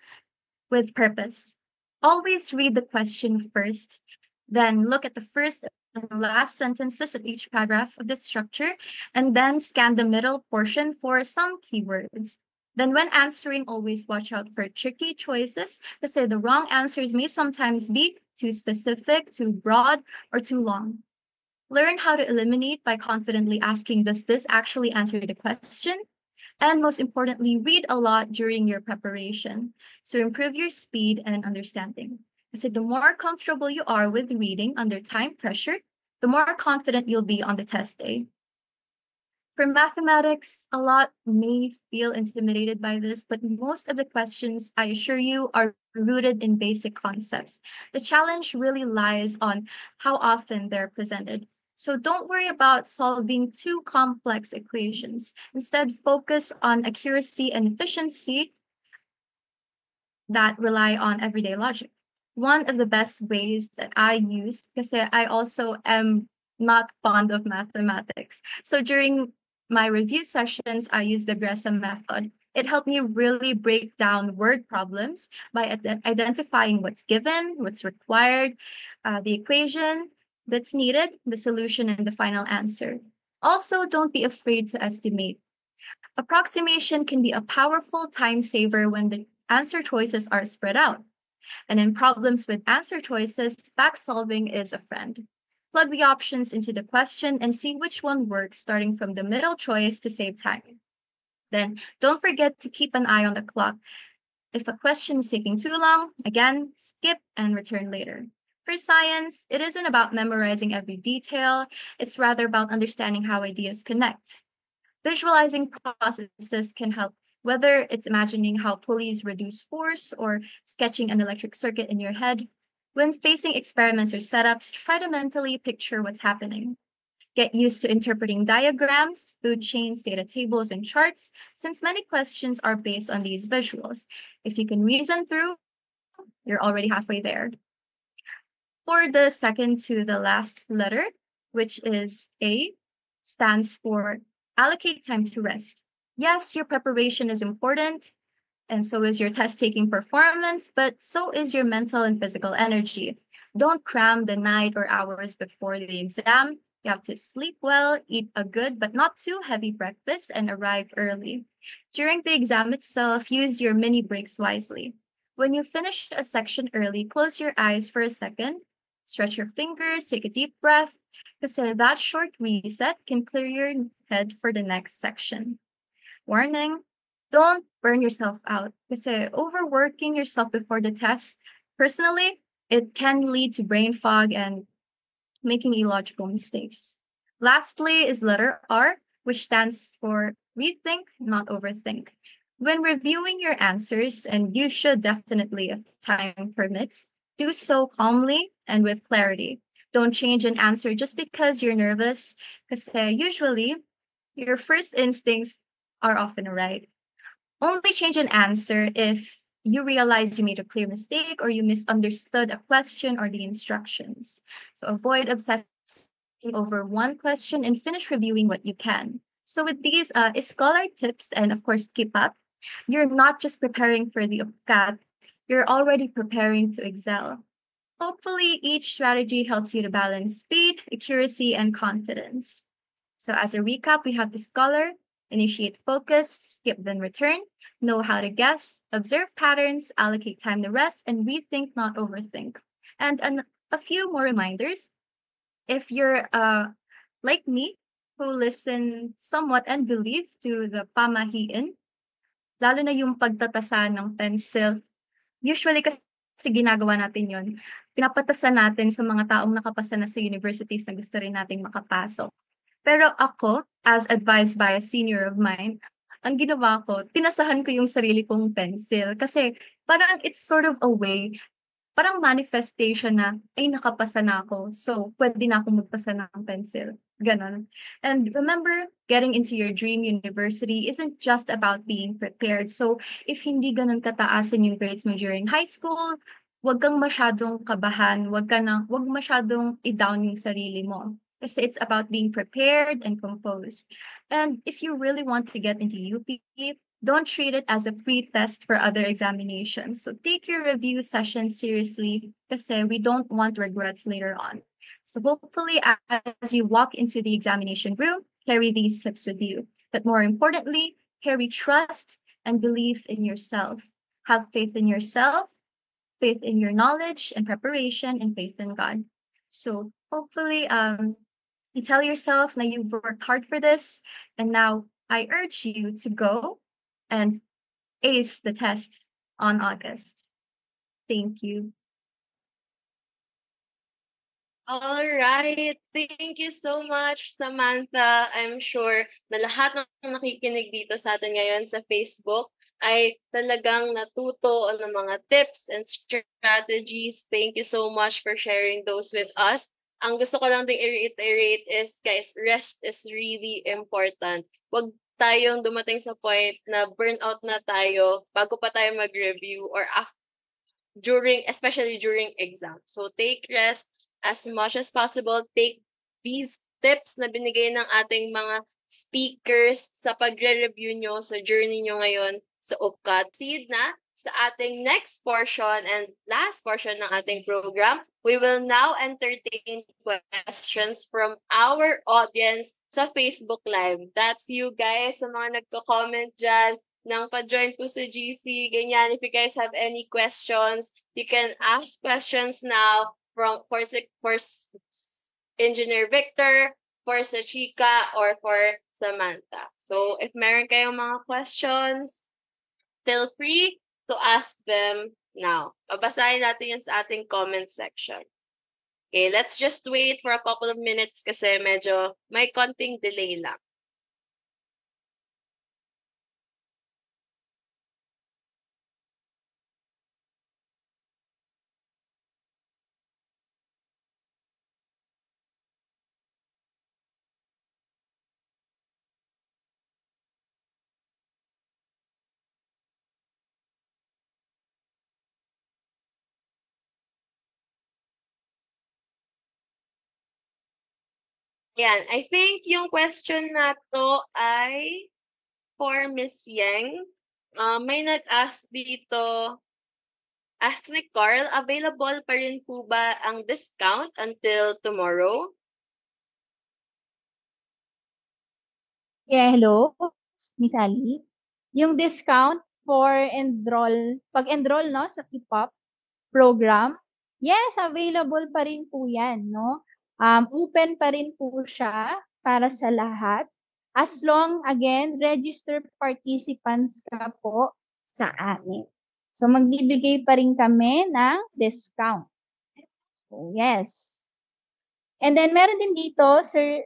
S4: with purpose. Always read the question first, then look at the first and last sentences of each paragraph of the structure, and then scan the middle portion for some keywords. Then, when answering, always watch out for tricky choices because the wrong answers may sometimes be too specific, too broad, or too long. Learn how to eliminate by confidently asking, does this actually answer the question? And most importantly, read a lot during your preparation to improve your speed and understanding. So the more comfortable you are with reading under time pressure, the more confident you'll be on the test day. For mathematics, a lot may feel intimidated by this, but most of the questions, I assure you, are rooted in basic concepts. The challenge really lies on how often they're presented. So don't worry about solving too complex equations. Instead, focus on accuracy and efficiency that rely on everyday logic. One of the best ways that I use, because I also am not fond of mathematics. So during my review sessions, I use the Gresham method. It helped me really break down word problems by identifying what's given, what's required, the equation that's needed, the solution, and the final answer. Also, don't be afraid to estimate. Approximation can be a powerful time saver when the answer choices are spread out. And in problems with answer choices, back solving is a friend. Plug the options into the question and see which one works, starting from the middle choice to save time. Then don't forget to keep an eye on the clock. If a question is taking too long, again, skip and return later. For science, it isn't about memorizing every detail, it's rather about understanding how ideas connect. Visualizing processes can help, whether it's imagining how pulleys reduce force or sketching an electric circuit in your head. When facing experiments or setups, try to mentally picture what's happening. Get used to interpreting diagrams, food chains, data tables, and charts, since many questions are based on these visuals. If you can reason through, you're already halfway there. For the second to the last letter, which is A, stands for allocate time to rest. Yes, your preparation is important, and so is your test taking performance, but so is your mental and physical energy. Don't cram the night or hours before the exam. You have to sleep well, eat a good but not too heavy breakfast, and arrive early. During the exam itself, use your mini breaks wisely. When you finish a section early, close your eyes for a second, stretch your fingers, take a deep breath, because that short reset can clear your head for the next section. Warning, don't burn yourself out because overworking yourself before the test, personally, it can lead to brain fog and making illogical mistakes. Lastly is letter R, which stands for rethink, not overthink. When reviewing your answers, and you should definitely, if time permits, do so calmly and with clarity. Don't change an answer just because you're nervous, because usually your first instincts are often right. Only change an answer if you realize you made a clear mistake or you misunderstood a question or the instructions. So avoid obsessing over one question and finish reviewing what you can. So with these scholar tips and of course keep up, you're not just preparing for the UPCAT, you're already preparing to excel. Hopefully, each strategy helps you to balance speed, accuracy, and confidence. So, as a recap, we have the scholar, initiate focus, skip then return, know how to guess, observe patterns, allocate time to rest, and rethink, not overthink. And a few more reminders. If you're like me, who listen somewhat and believe to the pamahiin, lalo na yung pagtatasa ng pencil. Usually kasi ginagawa natin yon, pinapatasan natin sa mga taong nakapasa na sa universities na gusto rin nating makapasok. Pero ako, as advised by a senior of mine, ang ginawa ko, tinasahan ko yung sarili kong pencil kasi parang it's sort of a way, parang manifestation na, ay nakapasa na ako, so pwede na akong magpasa ng pencil. Ganon. And remember, getting into your dream university isn't just about being prepared. So if hindi ganon kataasan yung grades mo during high school, wag kang masyadong kabahan, wag masyadong i-down yung sarili mo. Kasi it's about being prepared and composed. And if you really want to get into UP, don't treat it as a pre-test for other examinations. So take your review session seriously kasi we don't want regrets later on. So hopefully as you walk into the examination room, carry these tips with you. But more importantly, carry trust and belief in yourself. Have faith in yourself, faith in your knowledge and preparation, and faith in God. So hopefully you tell yourself na you've worked hard for this, and now I urge you to go and ace the test on August. Thank you.
S2: All right. Thank you so much, Samantha. I'm sure na lahat ng nakikinig dito sa atin ngayon sa Facebook ay talagang natuto ng mga tips and strategies. Thank you so much for sharing those with us. Ang gusto ko lang ding i-reiterate is, guys, rest is really important. Huwag tayong dumating sa point na burnout na tayo bago pa tayo mag-review or especially during exam. So take rest as much as possible. Take these tips na binigay ng ating mga speakers sa pagre-review nyo sa journey nyo ngayon sa UPCAT. Proceed na sa ating next portion and last portion ng ating program. We will now entertain questions from our audience sa Facebook Live. That's you guys, sa mga nagko-comment dyan nang pa-join po sa GC, ganyan. If you guys have any questions, you can ask questions now for Engineer Victor, for sa Chika, or for Samantha. So, if meron kayong mga questions, feel free to ask them now. Babasahin natin yan sa ating comment section. Okay, let's just wait for a couple of minutes kasi medyo may konting delay lang. Yan, I think yung question na to ay for Miss Yang. May nag-ask dito, ask ni Carl, available pa rin po ba ang discount until tomorrow?
S5: Yeah, hello, Miss Ali. Yung discount for pag-enroll no sa K-pop program, yes, available pa rin po 'yan, no? Open pa rin po siya para sa lahat. As long, again, registered participants ka po sa amin. So, magbibigay pa rin kami ng discount. So, yes. And then, meron din dito, sir,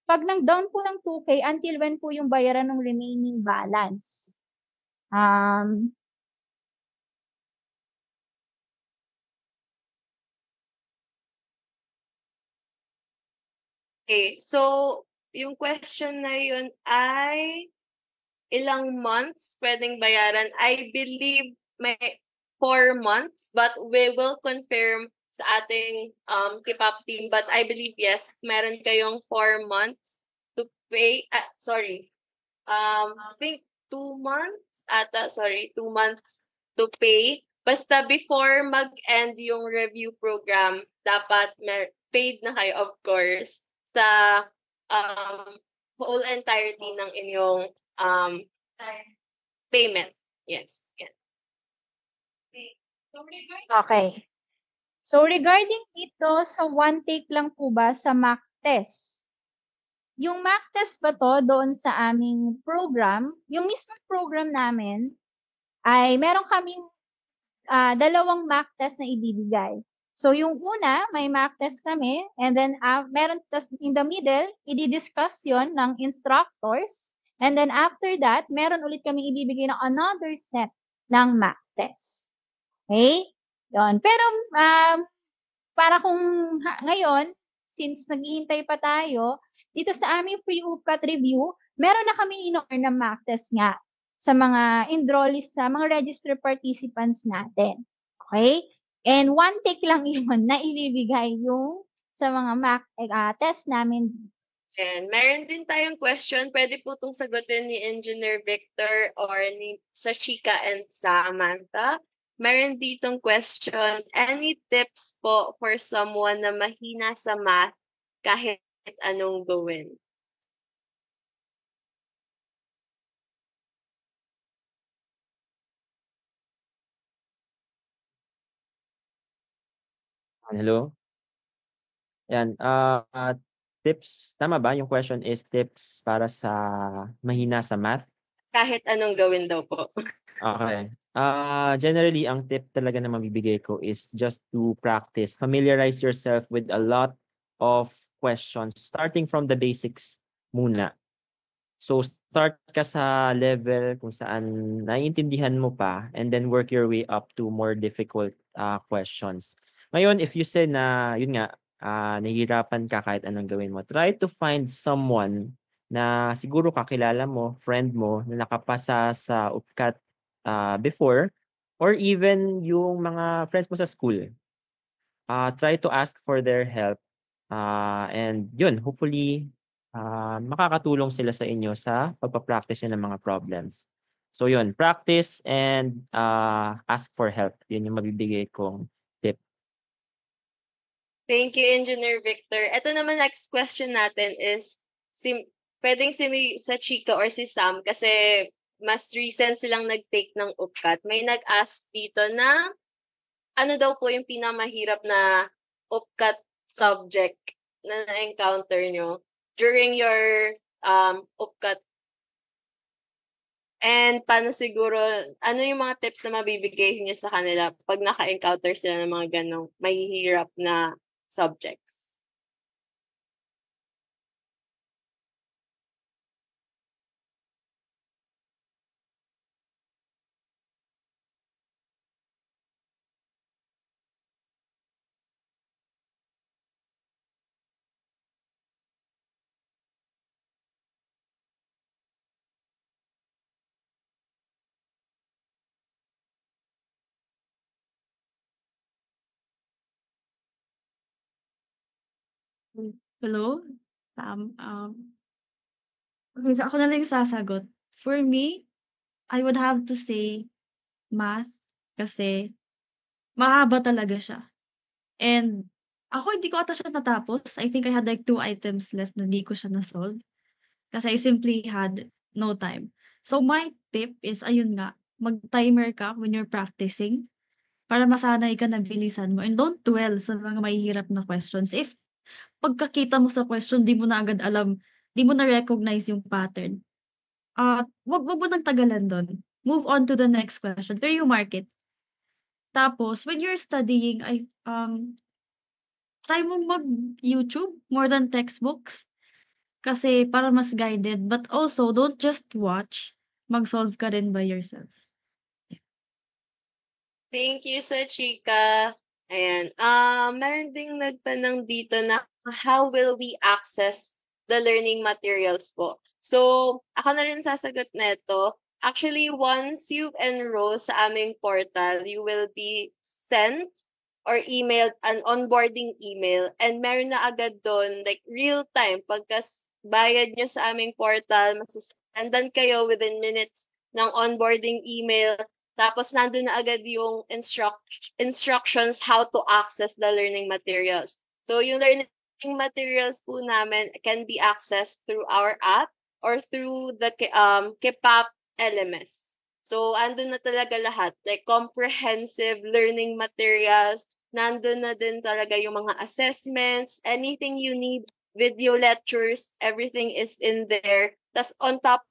S5: pag nag-down po ng 2K, until when po yung bayaran ng remaining balance?
S2: Okay, so yung question na yun ay ilang months pwedeng bayaran? I believe may 4 months, but we will confirm sa ating K-pop team. But I believe yes, meron kayong 4 months to pay. Sorry, I think 2 months ata. Sorry, 2 months to pay. Basta before mag-end yung review program, dapat paid na kayo, of course, sa um, whole entirety ng inyong payment. Yes. Yan.
S5: Okay. So regarding dito sa one take lang po ba sa mock test? Yung mock test ba to doon sa aming program, yung mismong program namin ay meron kaming dalawang mock test na ibibigay. So yung una, may mock test kami, and then meron tas in the middle, i-discuss yon ng instructors, and then after that, meron ulit kaming ibibigay ng another set ng mock test. Okay? Yon. Pero para kung ngayon, since naghihintay pa tayo, dito sa aming pre-UPCAT review, meron na kami in-offer na mock test nga sa mga enrollees, sa mga registered participants natin. Okay? And one take lang yun na ibibigay yung sa mga mock test namin.
S2: And meron din tayong question. Pwede po itong sagutin ni Engineer Victor or ni Sashika and Samantha. Meron ditong question. Any tips po for someone na mahina sa math kahit anong gawin?
S1: Hello? Yan, tips, tama ba? Yung question is tips para sa mahina sa math?
S2: Kahit anong gawin daw po.
S1: Okay. Generally, ang tip talaga na mabibigay ko is just to practice. Familiarize yourself with a lot of questions, starting from the basics muna. So, start ka sa level kung saan naiintindihan mo pa, and then work your way up to more difficult questions. Ngayon, if you say na, yun nga, nahihirapan ka kahit anong gawin mo, try to find someone na siguro kakilala mo, friend mo, na nakapasa sa UPCAT before, or even yung mga friends mo sa school. Try to ask for their help, and yun, hopefully, makakatulong sila sa inyo sa pagpa-practice nyo ng mga problems. So yun, practice and ask for help. Yun yung mabibigay kong tip.
S2: Thank you, Engineer Victor. Ito naman next question natin is, pwedeng sa Chika or si Sam kasi mas recent silang nag-take ng UPCAT. May nag-ask dito na ano daw po yung pinamahirap na UPCAT subject na na-encounter nyo during your UPCAT. And paano siguro, ano yung mga tips na mabibigay niyo sa kanila pag naka-encounter sila ng mga ganong mahihirap na subjects?
S3: Hello? Okay, so ako na lang yung sasagot. For me, I would have to say math kasi mahaba talaga siya. And ako hindi ko ata siya natapos. I think I had like 2 items left na di ko siya na-solve kasi I simply had no time. So my tip is ayun nga, mag-timer ka when you're practicing para masanay ka na bilisan mo, and don't dwell sa mga mahihirap na questions. If pagkakita mo sa question di mo na agad alam, di mo na-recognize yung pattern, wag mo nang tagalan dun. Move on to the next question, where you mark it. Tapos when you're studying, try mong mag-YouTube more than textbooks kasi para mas guided, but also don't just watch, mag-solve ka rin by yourself.
S2: Thank you, sa Chika. Ayan. Meron ding nagtanong dito na how will we access the learning materials po? So, ako na rin sasagot nito. Actually, once you enroll sa aming portal, you will be sent or emailed an onboarding email, and meron na agad doon like real time bayad nyo sa aming portal, magsasendan kayo within minutes ng onboarding email. Tapos nandun na agad yung instructions how to access the learning materials. So yung learning materials po namin can be accessed through our app or through the KEPAP LMS. So andun na talaga lahat, like comprehensive learning materials, nandun na din talaga yung mga assessments, anything you need, video lectures, everything is in there. Tas on top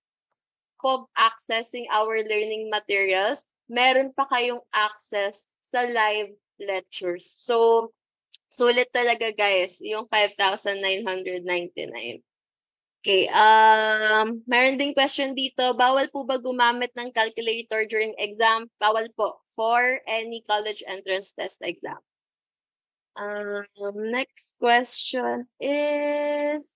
S2: of accessing our learning materials, meron pa kayong access sa live lectures. So, sulit talaga guys, yung 5,999. Okay, meron ding question dito, bawal po ba gumamit ng calculator during exam? Bawal po for any college entrance test exam. Next question is,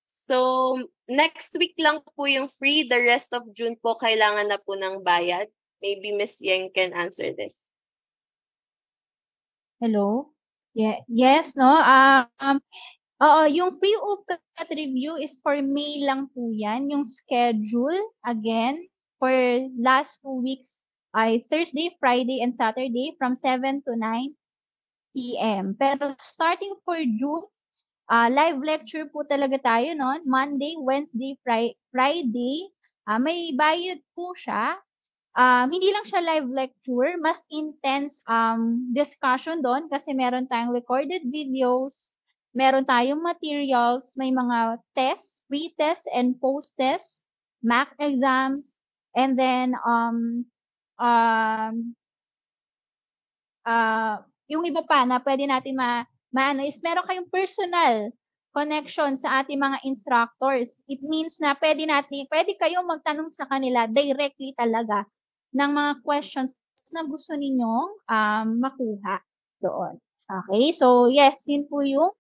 S2: so, next week lang po yung free. The rest of June po, kailangan na po ng bayad. Maybe Miss Yang can answer this.
S5: Hello? Yes, no? Oo, yung free UPCAT review is for May lang po yan. Yung schedule, again, for last 2 weeks ay Thursday, Friday, and Saturday from 7 to 9 p.m. Pero starting for June, live lecture po talaga tayo noon. Monday, Wednesday, Friday. May bayad po siya. Hindi lang siya live lecture, mas intense discussion doon kasi meron tayong recorded videos, meron tayong materials, may mga tests, pre-tests and post-tests, mock exams, and then um, yung iba pa na pwede natin maano is meron kayong personal connection sa ating mga instructors. It means na pwede kayong magtanong sa kanila directly talaga ng mga questions na gusto ninyong makuha doon. Okay? So, yes, yun po yung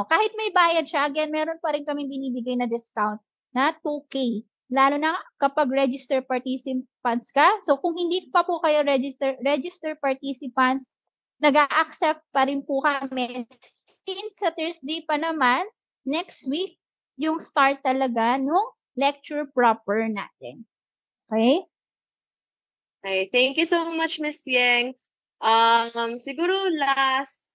S5: kahit may bayad siya, again, meron pa rin kami binibigay na discount na 2K. Lalo na kapag register participants ka. So, kung hindi pa po kayo register participants, nag-a-accept pa rin po kami. Since sa Thursday pa naman, next week, yung start talaga nung lecture proper natin. Okay?
S2: Okay, thank you so much, Miss Yang. Siguro last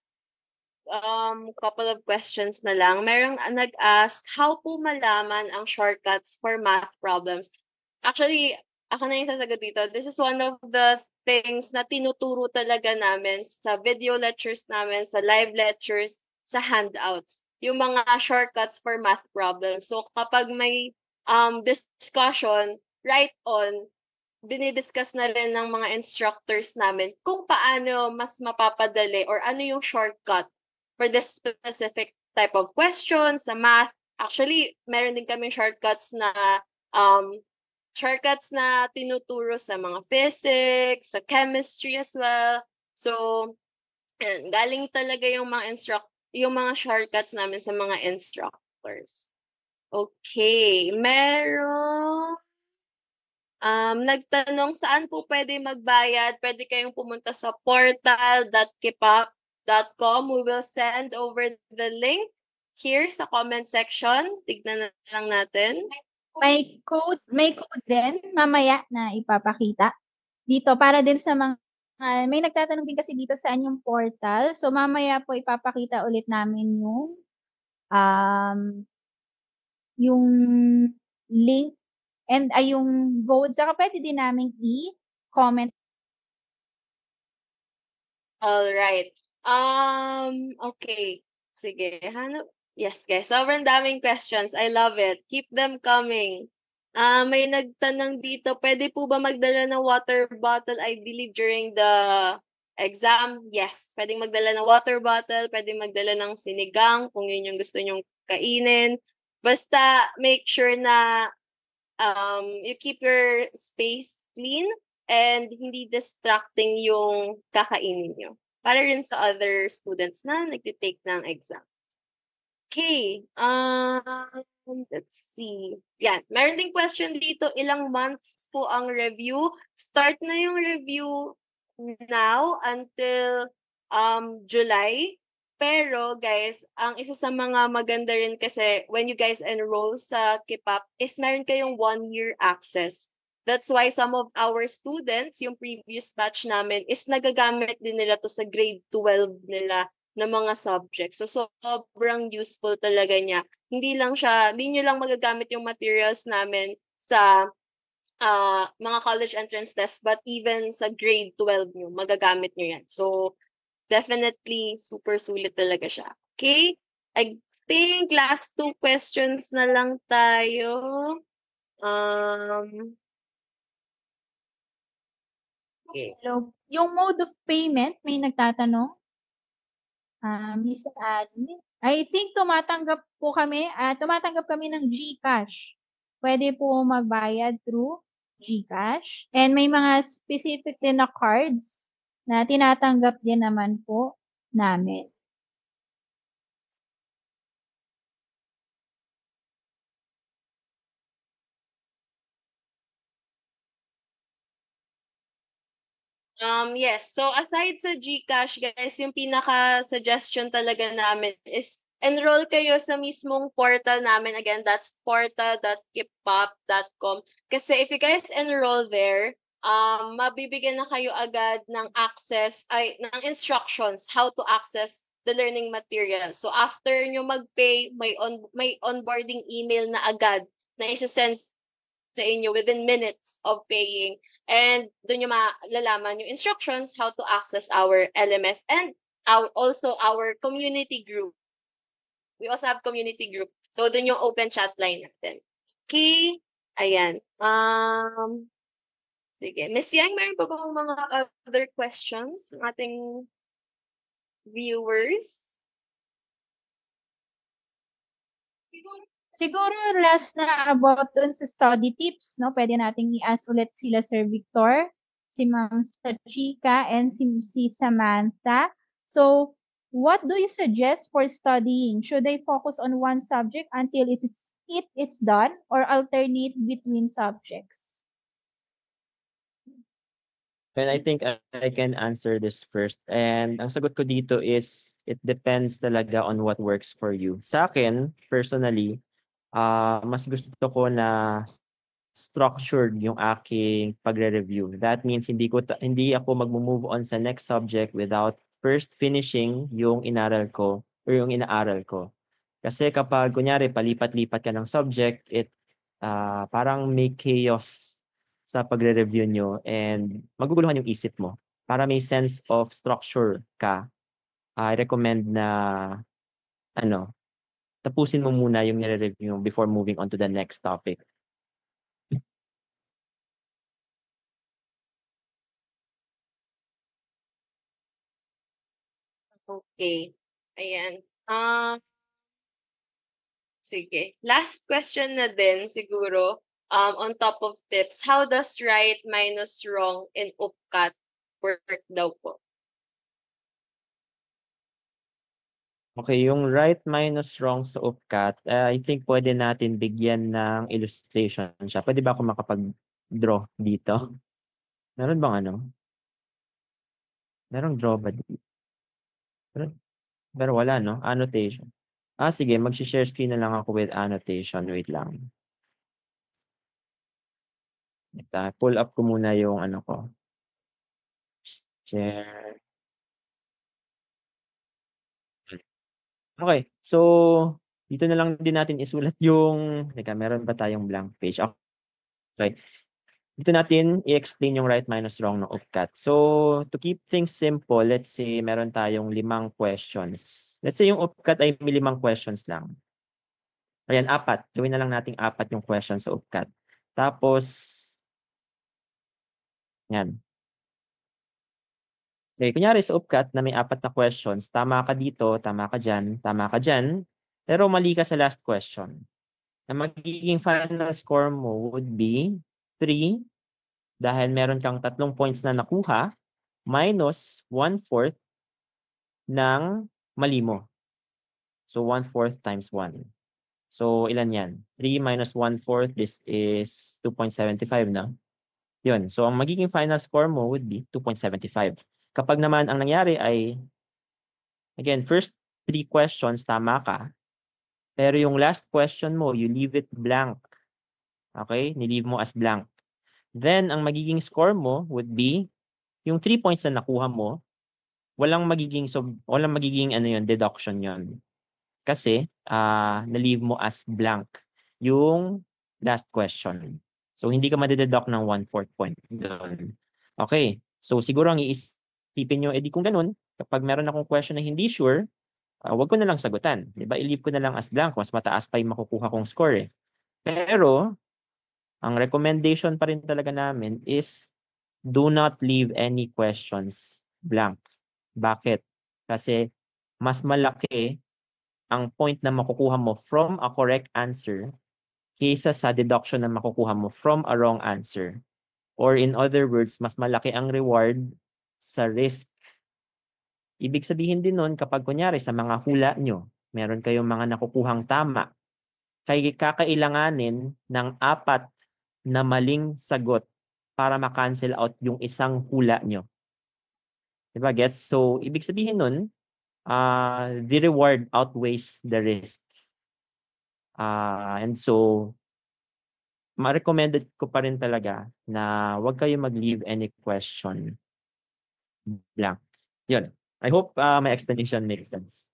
S2: couple of questions na lang. Merong nag-ask, how po malaman ang shortcuts for math problems? Actually, ako na yung sasagot dito. This is one of the things na tinuturo talaga namin sa video lectures namin, sa live lectures, sa handouts. Yung mga shortcuts for math problems. So, kapag may discussion, right on, dinidiscuss na rin ng mga instructors namin kung paano mas mapapadali or ano yung shortcut for this specific type of question sa math. Actually, meron din kami shortcuts na tinuturo sa mga physics, sa chemistry as well. So, galing talaga yung mga shortcuts namin sa mga instructors. Okay, nagtanong saan po pwede magbayad. Pwede kayong pumunta sa portal.kipap.com. We will send over the link here sa comment section. Tignan na lang natin.
S5: May code din mamaya na ipapakita dito para din sa mga may nagtatanong din kasi dito saan yung portal. So mamaya po ipapakita ulit namin yung link and yung code. Saka pwede din namin i-comment.
S2: All right. Okay. Sige, hanap. Yes, guys. Sobrang daming questions. I love it. Keep them coming. May nagtanong dito, pwede po ba magdala ng water bottle, I believe, during the exam? Yes, pwedeng magdala ng water bottle, pwedeng magdala ng sinigang kung yun yung gusto nyong kainin. Basta make sure na you keep your space clean and hindi distracting yung kakainin nyo. para rin sa other students na nagtitake ng exam. Okay, let's see. Yan, meron ding question dito, ilang months po ang review? Start na yung review now until July. Pero guys, ang isa sa mga maganda rin kasi when you guys enroll sa Kipap is meron kayong 1-year access. That's why some of our students, yung previous batch namin, is nagagamit din nila to sa grade 12 nila na mga subjects. So, sobrang useful talaga niya. Hindi nyo lang magagamit yung materials namin sa mga college entrance test, but even sa grade 12 nyo, magagamit nyo yan. So, definitely, super sulit talaga siya. Okay? I think last 2 questions na lang tayo. Okay.
S5: Hello. Yung mode of payment, may nagtatanong. Miss Annie. I think tumatanggap kami ng GCash. Pwede po magbayad through GCash. And may mga specific din na cards na tinatanggap din naman po namin.
S2: Yes. So aside sa GCash, guys, yung pinaka-suggestion talaga namin is enroll kayo sa mismong portal namin. Again, that's portal.kipap.com. Kasi if you guys enroll there, mabibigyan na kayo agad ng ng instructions how to access the learning material. So after nyo mag-pay, may onboarding email na agad na isa-send sa inyo within minutes of paying. And doon nyo malalaman yung instructions how to access our LMS and also our community group. We also have community group. So doon yung open chat line natin. Okay? Ayan. Sige. Miss Yang, meron pa bang mga other questions ng ating viewers?
S5: Siguro last na about dun sa study tips, no? Pwede nating i-ask ulit sila Sir Victor, si Ma'am Sachika, and si Samantha. So, what do you suggest for studying? Should I focus on one subject until it is done or alternate between subjects?
S1: Well, I think I can answer this first. And ang sagot ko dito is, it depends talaga on what works for you. Sa akin, personally, mas gusto ko na structured yung aking pagre-review. That means hindi ako magmo-move on sa next subject without first finishing yung inaral ko or yung inaaral ko. Kasi kapag kunyari palipat-lipat ka ng subject, parang may chaos sa pagre-review nyo and maguguluhan yung isip mo. Para may sense of structure ka, I recommend na tapusin mo muna yung nire-review before moving on to the next topic.
S2: Okay. Ayan. Sige. Last question na din siguro. On top of tips, how does right minus wrong in UPCAT work daw po?
S1: Okay, yung right minus wrong sa UPCAT, I think pwede natin bigyan ng illustration siya. Pwede ba ako makapag-draw dito? Meron bang Merong draw ba dito? Pero wala, no? Annotation. Sige, mag-share screen na lang ako with annotation. Wait lang. Pull up ko muna yung ko. Share. Okay, so dito na lang din natin isulat yung, meron ba tayong blank page? Okay. Dito natin i-explain yung right minus wrong ng UPCAT. So, to keep things simple, let's say meron tayong 5 questions. Let's say yung UPCAT ay may 5 questions lang. Ayan, 4. Gawin na lang nating 4 yung questions sa UPCAT. Tapos, yan. Okay, kunyari sa UPCAT na may 4 na questions, tama ka dito, tama ka dyan, pero mali ka sa last question. Na magiging final score mo would be 3 dahil meron kang 3 points na nakuha minus 1/4 ng mali mo. So 1/4 times 1. So ilan yan? 3 minus 1/4, this is 2.75 na. Yun. So ang magiging final score mo would be 2.75. Kapag naman ang nangyari ay, again, first 3 questions tama ka, pero yung last question mo, you leave it blank. Okay? Ni-leave mo as blank. Then ang magiging score mo would be yung 3 points na nakuha mo, walang magiging deduction yon. Kasi na-leave mo as blank yung last question. So hindi ka ma-deduct ng 1/4 point doon. Okay. So siguro ang iisipin nyo, edi kung ganun, kapag meron akong question na hindi sure, wag ko na lang sagutan. Di ba? I-leave ko na lang as blank. Mas mataas pa yung makukuha kong score eh. Pero ang recommendation pa rin talaga namin is do not leave any questions blank. Bakit? Kasi mas malaki ang point na makukuha mo from a correct answer kaysa sa deduction na makukuha mo from a wrong answer. Or in other words, mas malaki ang reward sa risk. Ibig sabihin din nun, kapag kunyari sa mga hula nyo, meron kayong mga nakukuhang tama, kakailanganin ng 4 na maling sagot para ma-cancel out yung isang hula nyo. Diba, gets? So, ibig sabihin nun, the reward outweighs the risk. And so, ma-recommended ko pa rin talaga na huwag kayo mag-leave any question blank. Yun. I hope my explanation makes sense.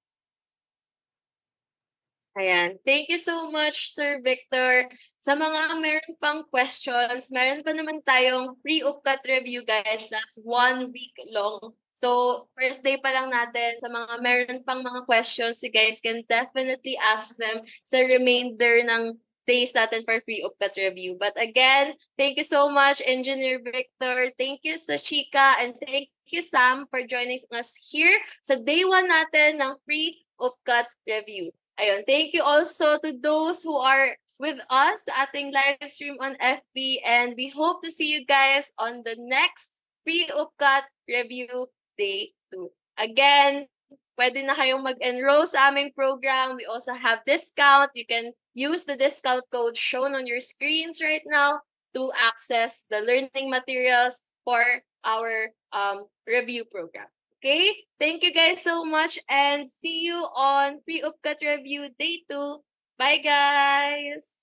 S2: Ayan. Thank you so much, Sir Victor. Sa mga meron pang questions, meron pa naman tayong pre-UPCAT review, guys. That's 1 week long. So, first day pa lang natin. Sa mga meron pang mga questions, you guys can definitely ask them sa remainder ng days natin for pre-UPCAT review. But again, thank you so much, Engineer Victor. Thank you sa Chika. And thank you, Sam, for joining us here sa day 1 natin ng pre-UPCAT review. Ayun, thank you also to those who are with us sa ating live stream on FB, and we hope to see you guys on the next pre-UPCAT review day 2. Again, pwede na kayong mag-enroll sa aming program. We also have discount. You can use the discount code shown on your screens right now to access the learning materials for our review program. Okay, thank you guys so much and see you on pre-UPCAT review day 2. Bye guys!